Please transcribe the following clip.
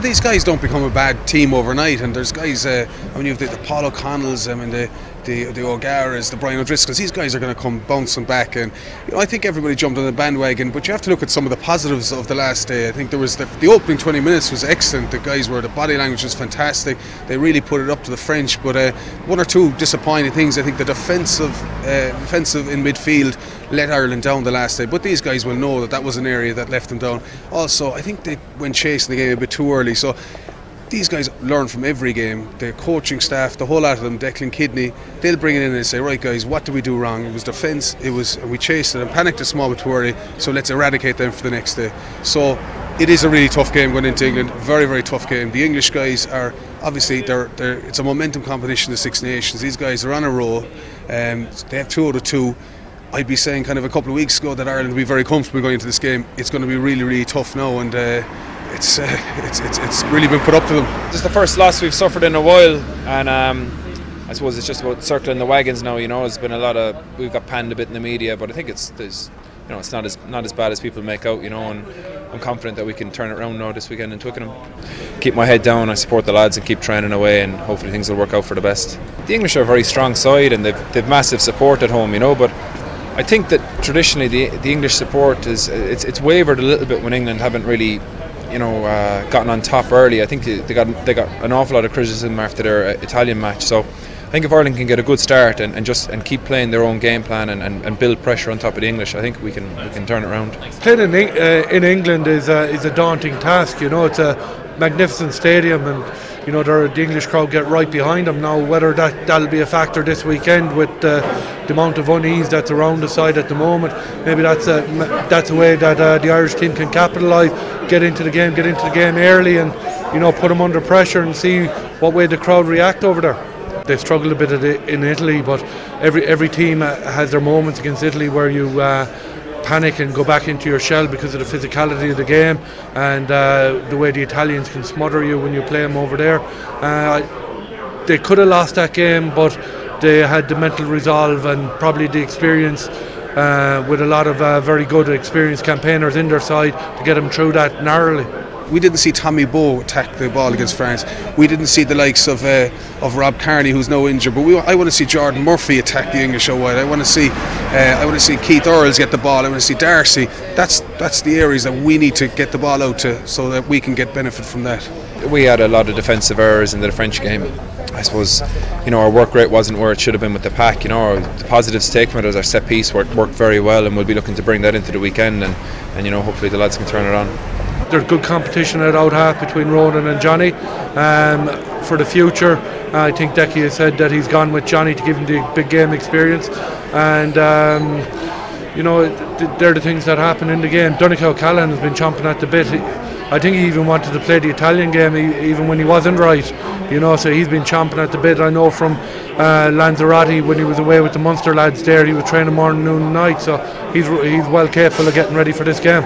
these guys don't become a bad team overnight, and there's guys, I mean, you've the Paul O'Connells, I mean, the O'Garas, the Brian O'Driscolls, these guys are going to come bouncing back, and I think everybody jumped on the bandwagon, but you have to look at some of the positives of the last day. I think there was the opening 20 minutes was excellent. The body language was fantastic. They really put it up to the French, but one or two disappointing things. I think the defensive in midfield let Ireland down the last day, but these guys will know that was an area that left them down. Also, I think they went chasing the game a bit too early, so these guys learn from every game. The coaching staff, the whole lot of them, Declan Kidney, they'll bring it in and say, right guys, what did we do wrong? It was defence, we chased it and panicked a small bit too early, so let's eradicate them for the next day. So it is a really tough game going into England, very, very tough game. The English guys are, obviously, it's a momentum competition, the Six Nations. These guys are on a roll, they have 2 out of 2. I'd be saying kind of a couple of weeks ago that Ireland would be very comfortable going into this game. It's going to be really, really tough now, and it's really been put up to them. This is the first loss we've suffered in a while, and I suppose it's just about circling the wagons now. It's been we've got panned a bit in the media, but I think it's not as bad as people make out. And I'm confident that we can turn it around now this weekend in Twickenham. Keep my head down, I support the lads and keep training away, and hopefully things will work out for the best. The English are a very strong side, and they've massive support at home, but I think that traditionally the English support it's wavered a little bit when England haven't really gotten on top early. I think they got an awful lot of criticism after their Italian match. So I think if Ireland can get a good start and keep playing their own game plan and build pressure on top of the English, I think we can turn it around. Playing in England is a daunting task. It's a magnificent stadium, and the English crowd get right behind them. Now, whether that'll be a factor this weekend with the amount of unease that's around the side at the moment, maybe that's a way that the Irish team can capitalise, get into the game early, and put them under pressure and see what way the crowd react over there. They struggled a bit in Italy, but every team has their moments against Italy where you panic and go back into your shell because of the physicality of the game and the way the Italians can smother you when you play them over there. They could have lost that game, but they had the mental resolve and probably the experience with a lot of very good experienced campaigners in their side to get them through that narrowly. We didn't see Tommy Bowe attack the ball against France. We didn't see the likes of Rob Kearney, who's now injured. But I want to see Jordan Murphy attack the English out wide. I want to see Keith Earls get the ball. I want to see Darcy. That's the areas that we need to get the ball out to, so that we can get benefit from that. We had a lot of defensive errors in the French game. I suppose our work rate wasn't where it should have been with the pack. The positives to take from it is our set piece worked very well, and we'll be looking to bring that into the weekend, and hopefully the lads can turn it on. There's good competition at out half between Ronan and Johnny. For the future, I think Decky has said that he's gone with Johnny to give him the big game experience, and they're the things that happen in the game. Donnacha O'Callaghan has been chomping at the bit. I think he even wanted to play the Italian game even when he wasn't right, so he's been chomping at the bit. I know from Lanzarote, when he was away with the Munster lads there, he was training morning, noon and night, so he's well capable of getting ready for this game.